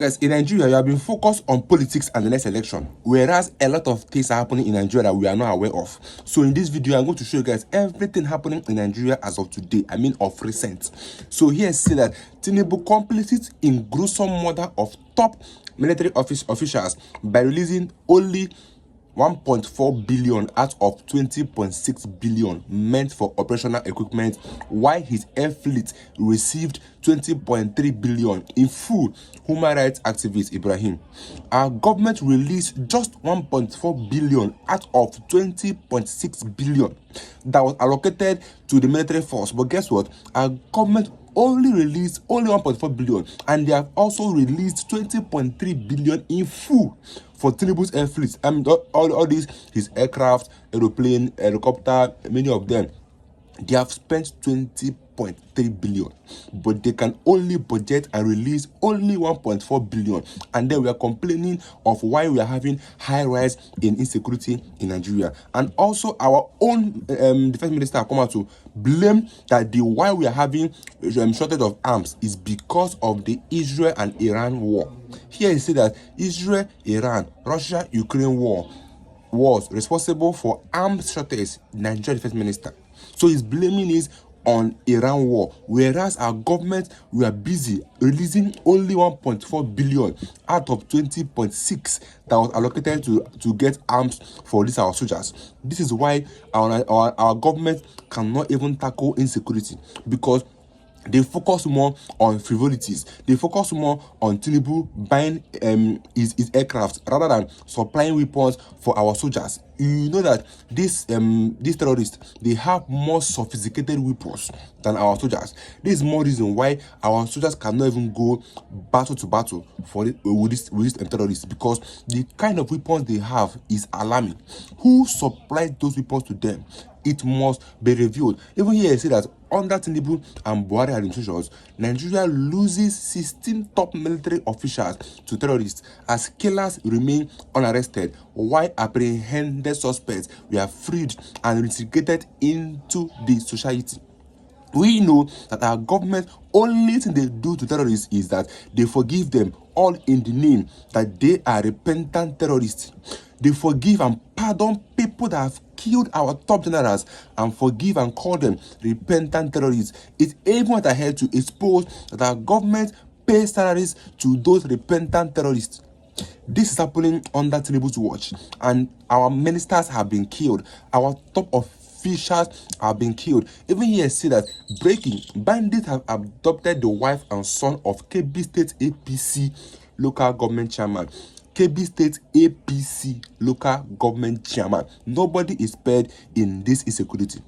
Guys, in Nigeria, you have been focused on politics and the next election, whereas a lot of things are happening in Nigeria that we are not aware of. So in this video, I'm going to show you guys everything happening in Nigeria as of today, I mean of recent. So here say that Tinubu completed in gruesome murder of top military officials by releasing only 1.4 billion out of 20.6 billion meant for operational equipment, while his air fleet received 20.3 billion in full. Human rights activist Ibrahim, our government released just 1.4 billion out of 20.6 billion that was allocated to the military force. But guess what? Our government only released 1.4 billion, and they have also released 20.3 billion in full for Tinubu's air fleet. I mean, all these, his aircraft, aeroplane, helicopter, many of them, they have spent 20.3 billion, but they can only budget and release only 1.4 billion. And then we are complaining of why we are having high rise in insecurity in Nigeria. And also our own defense minister come out to blame that the why we are having shortage of arms is because of the Israel and Iran war. Here he said that Israel, Iran, Russia, Ukraine war was responsible for arms shortage. Nigeria defense minister. So he's blaming it on Iran war, whereas our government, we are busy releasing only 1.4 billion out of 20.6 that was allocated to get arms for these our soldiers. This is why our government cannot even tackle insecurity, because they focus more on frivolities. They focus more on Tinubu buying his aircraft rather than supplying weapons for our soldiers. You know that these terrorists, they have more sophisticated weapons than our soldiers. This is more reason why our soldiers cannot even go battle to battle with these terrorists, because the kind of weapons they have is alarming. Who supplied those weapons to them? It must be reviewed. Even here, I say that under Tinubu and Buhari administrations, Nigeria loses 16 top military officials to terrorists as killers remain unarrested, while apprehended suspects were freed and reintegrated into the society. We know that our government, only thing they do to terrorists is that they forgive them, all in the name that they are repentant terrorists. They forgive and pardon people that have killed our top generals and forgive and call them repentant terrorists. It even went ahead to expose that our government pays salaries to those repentant terrorists. This is happening under Tinubu's watch, and our ministers have been killed. Our top officials have been killed. Even here, see that breaking bandits have adopted the wife and son of Kebbi State APC local government chairman. Kebbi State APC local government chairman. Nobody is spared in this insecurity.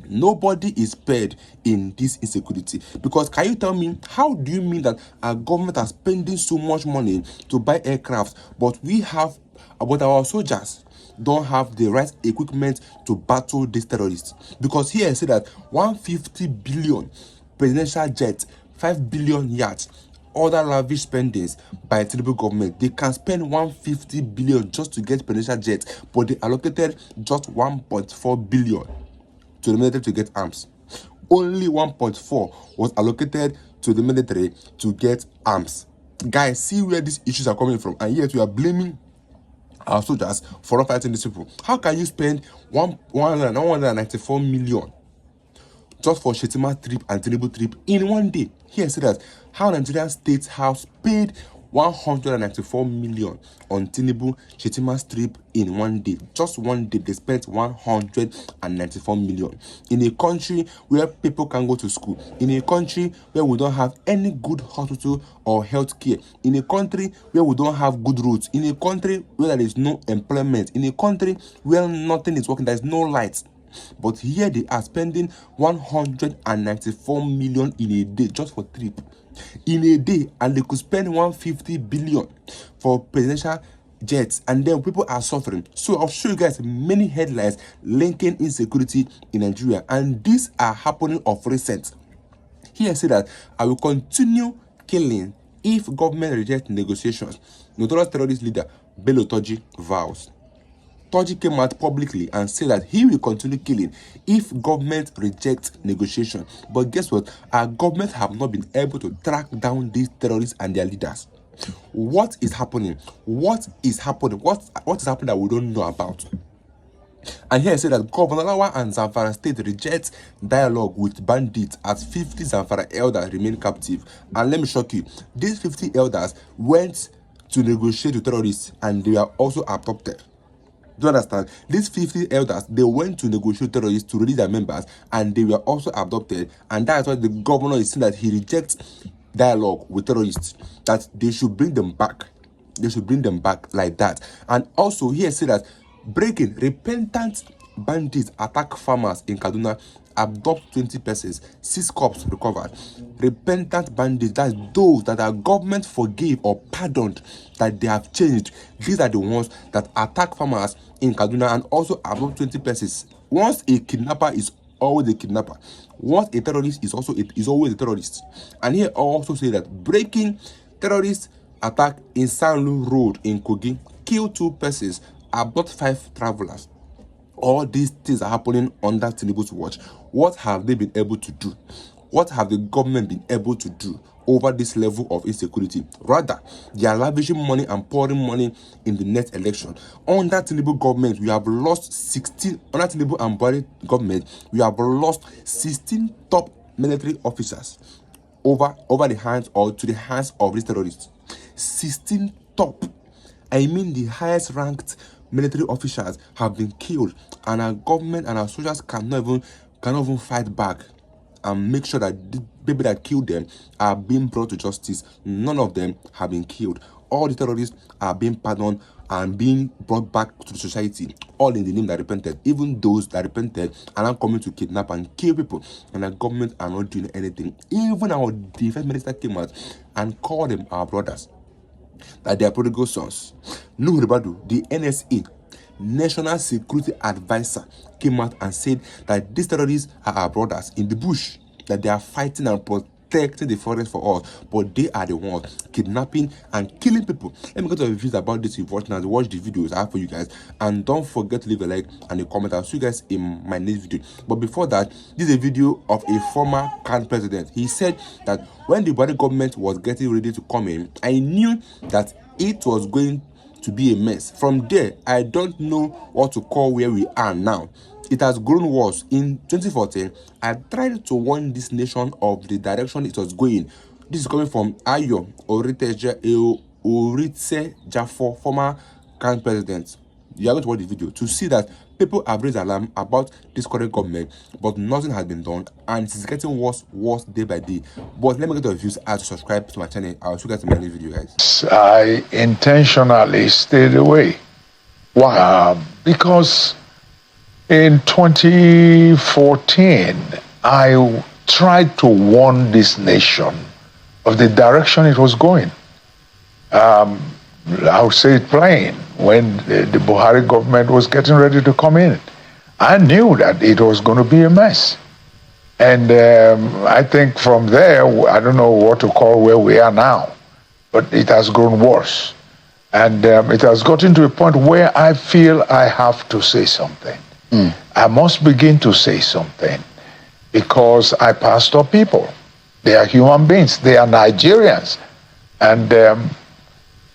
Nobody is spared in this insecurity. Because can you tell me, how do you mean that our government are spending so much money to buy aircraft, but our soldiers don't have the right equipment to battle these terrorists? Because here I say that 150 billion presidential jets, 5 billion yachts, other lavish spendings by the Tinubu government. They can spend 150 billion just to get presidential jets, but they allocated just 1.4 billion to the military to get arms. Only 1.4 was allocated to the military to get arms. Guys, see where these issues are coming from, and yet we are blaming our soldiers for not fighting these people. How can you spend 194 million just for Shetima trip and Tinubu trip in one day? Here say that how Nigerian State House paid 194 million on Tinubu Shetima's trip in one day. Just one day, they spent 194 million. In a country where people can go to school, in a country where we don't have any good hospital or health care, in a country where we don't have good roads, in a country where there is no employment, in a country where nothing is working, there is no lights. But here they are spending 194 million in a day just for trip. In a day, and they could spend 150 billion for presidential jets, and then people are suffering. So I'll show you guys many headlines linking insecurity in Nigeria, and these are happening of recent. Here I say that I will continue killing if government rejects negotiations. Notorious terrorist leader Bello Turji vows. Turji came out publicly and said that he will continue killing if government rejects negotiation. But guess what? Our government have not been able to track down these terrorists and their leaders. What is happening? What is happening? What is happening that we don't know about? And here I say that Governor Lawa and Zamfara State reject dialogue with bandits as 50 Zamfara elders remain captive. And let me shock you, these 50 elders went to negotiate with terrorists and they were also abducted. Do you understand? These 50 elders, they went to negotiate with terrorists to release their members and they were also abducted. And that's why the governor is saying that he rejects dialogue with terrorists, that they should bring them back. They should bring them back like that. And also here say that breaking, repentant bandits attack farmers in Kaduna, abduct 20 persons, 6 corpses recovered. Repentant bandits, that's those that our government forgave or pardoned, that they have changed. These are the ones that attack farmers in Kaduna and also abduct 20 persons. Once a kidnapper is always a kidnapper. Once a terrorist is always a terrorist. And here also say that breaking, terrorist attack in Sanlu Road in Kogi, kill 2 persons, abduct 5 travelers. All these things are happening under Tinubu's watch. What have they been able to do? What have the government been able to do over this level of insecurity? Rather, they are lavishing money and pouring money in the next election. Under Tinubu government, we have lost 16. Under Tinubu and Buhari government, we have lost 16 top military officers over the hands or to the hands of these terrorists. 16 top. I mean, the highest ranked military officers have been killed, and our government and our soldiers cannot even fight back and make sure that the people that killed them are being brought to justice. None of them have been killed. All the terrorists are being pardoned and being brought back to the society, all in the name that repented. Even those that repented are now coming to kidnap and kill people, and our government are not doing anything. Even our defense minister came out and called them our brothers, that they are prodigal sons. Nuhu Ribadu, the NSA, National Security Advisor, came out and said that these terrorists are our brothers in the bush, that they are fighting and protecting the forest for us, but they are the ones kidnapping and killing people. Let me go to the reviews about this. If you watch now, watch the videos I have for you guys, and don't forget to leave a like and a comment. I'll see you guys in my next video. But before that, this is a video of a former CAN president. He said that when the Buhari government was getting ready to come in, I knew that it was going to be a mess. From there, I don't know what to call where we are now. It has grown worse. In 2014, I tried to warn this nation of the direction it was going. This is coming from Ayo Oritse Jafo, former CAN president. You are going to watch the video to see that people have raised alarm about this current government, but nothing has been done, and it's getting worse day by day. But let me get the views as to subscribe to my channel. I'll see you guys in my next video, guys. I intentionally stayed away. Why? Because in 2014, I tried to warn this nation of the direction it was going. I would say it plain. When the Buhari government was getting ready to come in, I knew that it was going to be a mess. And I think from there, I don't know what to call where we are now, but it has grown worse. And it has gotten to a point where I feel I have to say something. I must begin to say something, because I pastor people. They are human beings. They are Nigerians. And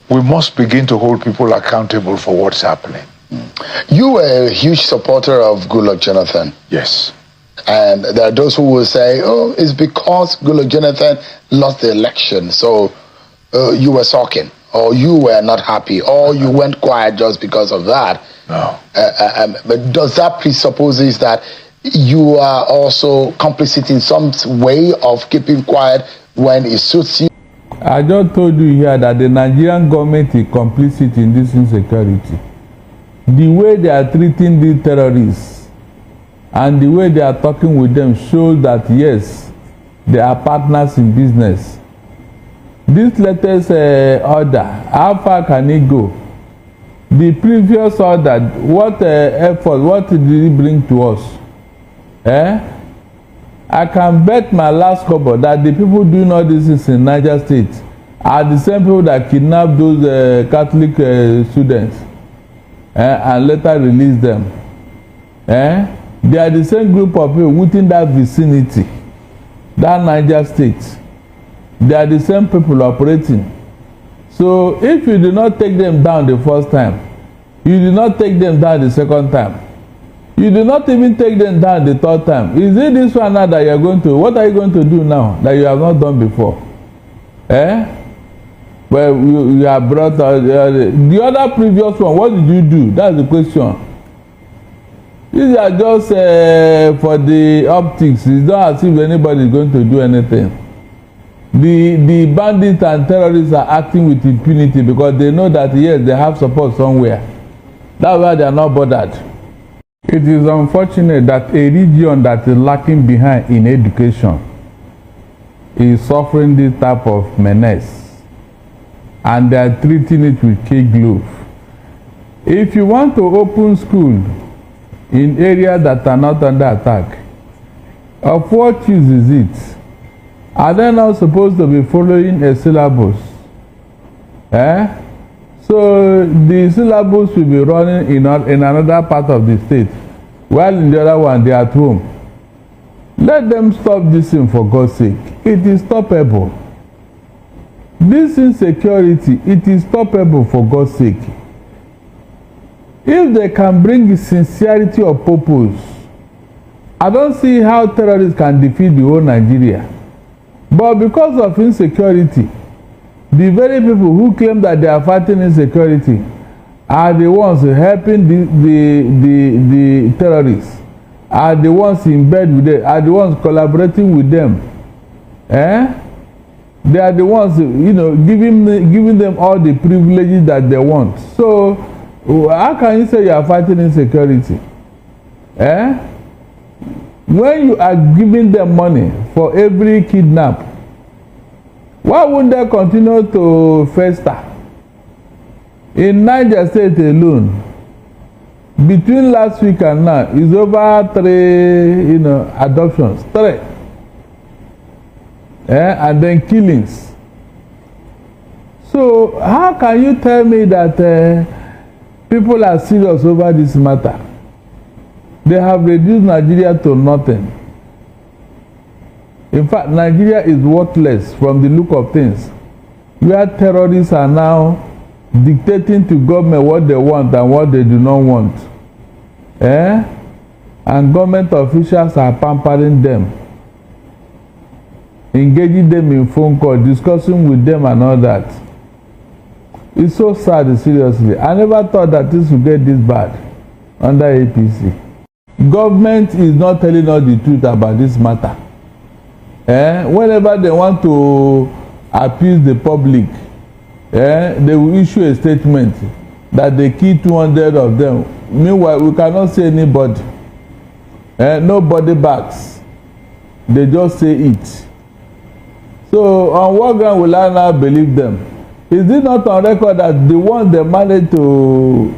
we must begin to hold people accountable for what's happening. You were a huge supporter of Goodluck Jonathan. Yes. And there are those who will say, oh, it's because Goodluck Jonathan lost the election, so you were sulking, or you were not happy, or you went quiet just because of that. No. But does that presupposes that you are also complicit in some way of keeping quiet when it suits you? I just told you here that the Nigerian government is complicit in this insecurity. The way they are treating the terrorists and the way they are talking with them shows that yes, they are partners in business. This latest order, how far can it go? The previous order, what effort, what did it bring to us? I can bet my last couple that the people doing all this is in Niger State are the same people that kidnapped those Catholic students and later released them. They are the same group of people within that vicinity, that Niger State. They are the same people operating. So if you do not take them down the first time, you do not take them down the second time, you do not even take them down the third time, is it this one now that you are going to, what are you going to do now that you have not done before? Well, you have brought the other previous one, what did you do? That's the question. These are just for the optics. It's not as if anybody is going to do anything. The bandits and terrorists are acting with impunity because they know that yes, they have support somewhere. That's why they are not bothered. It is unfortunate that a region that is lacking behind in education is suffering this type of menace, and they are treating it with kid glove. If you want to open school in areas that are not under attack, of what use is it? Are they not supposed to be following a syllabus? So the syllabus will be running in another part of the state, while in the other one they are at home. Let them stop this thing for God's sake. It is stoppable. This insecurity, it is stoppable for God's sake. If they can bring sincerity of purpose, I don't see how terrorists can defeat the whole Nigeria. But because of insecurity, the very people who claim that they are fighting insecurity are the ones helping the terrorists, are the ones in bed with them, are the ones collaborating with them. They are the ones, giving them all the privileges that they want. So how can you say you are fighting insecurity? When you are giving them money for every kidnap, why wouldn't they continue to fester? In Niger State alone, between last week and now, is over 3, adoptions. 3. And then killings. So how can you tell me that people are serious over this matter? They have reduced Nigeria to nothing. In fact, Nigeria is worthless from the look of things, where terrorists are now dictating to government what they want and what they do not want. And government officials are pampering them, engaging them in phone calls, discussing with them and all that. It's so sad, seriously. I never thought that this would get this bad under APC. Government is not telling us the truth about this matter. Whenever they want to appease the public, they will issue a statement that they killed 200 of them. Meanwhile, we cannot see anybody. Nobody backs. They just say it. So on what ground will I now believe them? Is it not on record that the one they managed to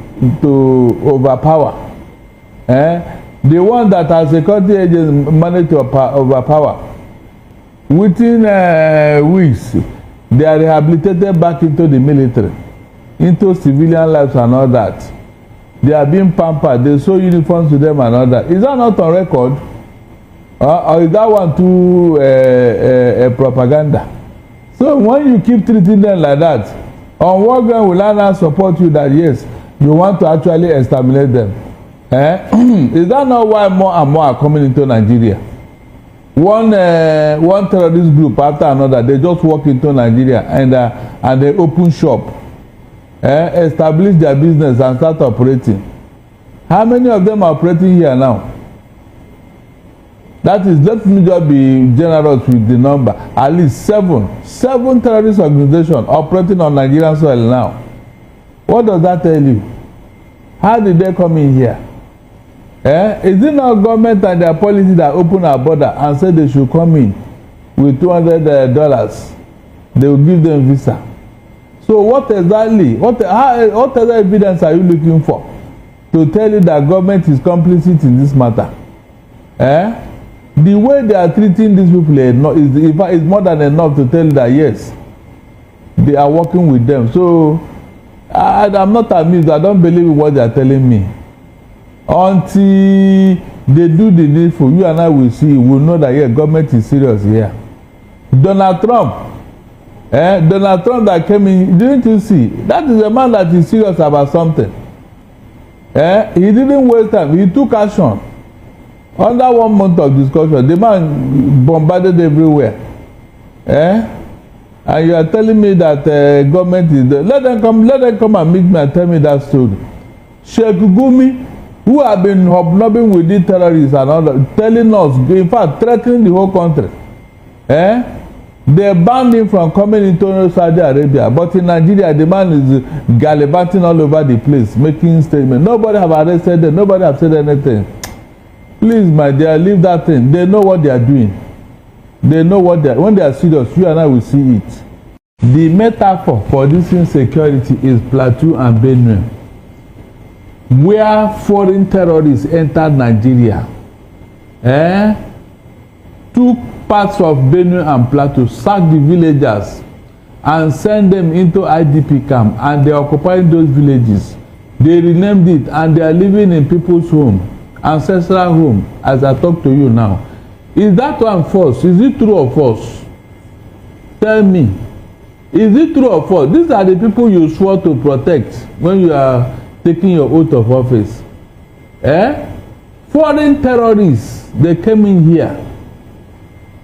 overpower, the one that our security agents managed to overpower, within weeks they are rehabilitated back into the military, into civilian lives and all that. They are being pampered. They show uniforms to them and all that. Is that not on record? Or is that one too propaganda? So when you keep treating them like that, on what ground will I now support you that yes, you want to actually exterminate them? Is that not why more and more are coming into Nigeria? One terrorist group after another, they just walk into Nigeria and they open shop, establish their business and start operating. How many of them are operating here now? That is, let me just be generous with the number. At least 7 terrorist organizations operating on Nigerian soil now. What does that tell you? How did they come in here? Is it not government and their policy that open our border and say they should come in with $200? They will give them visa. So what exactly? What other evidence are you looking for to tell you that government is complicit in this matter? The way they are treating these people is more than enough to tell you that yes, they are working with them. So I'm not amused. I don't believe in what they are telling me. Until they do the needful, you and I will see, we'll know that yeah, government is serious here. Donald Trump Donald Trump that came in, didn't you see? That is a man that is serious about something. He didn't waste time. He took action. Under 1 month of discussion, the man bombarded everywhere. And you are telling me that government is there. Let them come and meet me and tell me that story. Sheikh Gumi, who have been hobnobbing with these terrorists and all that, telling us, in fact, threatening the whole country. They banned him from coming into Saudi Arabia, but in Nigeria, the man is gallivanting all over the place, making statements. Nobody have arrested them. Nobody have said anything. Please, my dear, leave that thing. They know what they are doing. They know what they are. When they are serious, you and I will see it. The metaphor for this insecurity is Plateau and Benue, where foreign terrorists entered Nigeria. Took parts of Benue and Plateau, sacked the villagers, and sent them into IDP camp, and they are occupying those villages. They renamed it, and they are living in people's home, ancestral home, as I talk to you now. Is that one false? Is it true or false? Tell me. Is it true or false? These are the people you swore to protect when you are taking your oath of office. Foreign terrorists, they came in here,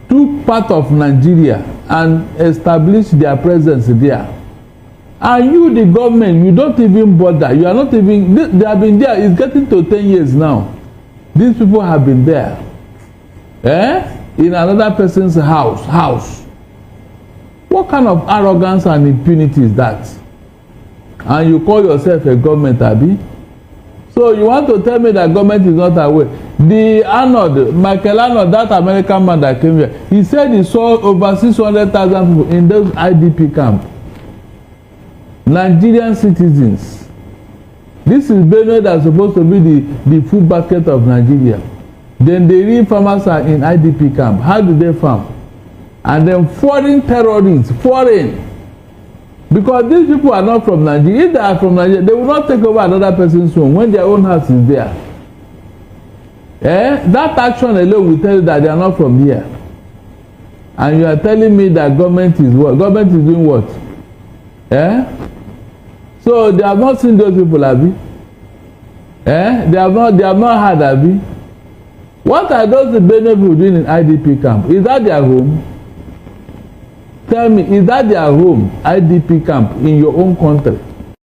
took part of Nigeria and established their presence there. And you, the government, you don't even bother. You are not even, they have been there. It's getting to 10 years now. These people have been there. In another person's house. What kind of arrogance and impunity is that? And you call yourself a government, Abi? So you want to tell me that government is not aware? The Arnold, Michael Arnold, that American man that came here, he said he saw over 600,000 people in those IDP camps. Nigerian citizens. This is Benue that's supposed to be the food basket of Nigeria. Then the real farmers are in IDP camp. How do they farm? And then foreign terrorists, because these people are not from Nigeria. If they are from Nigeria, they will not take over another person's home when their own house is there. That action alone will tell you that they are not from here. And you are telling me that government is what? Government is doing what? So they have not seen those people, Abi? They have not heard, Abi? What are those Benue people doing in IDP camp? Is that their home? Tell me, is that their home, IDP camp, in your own country?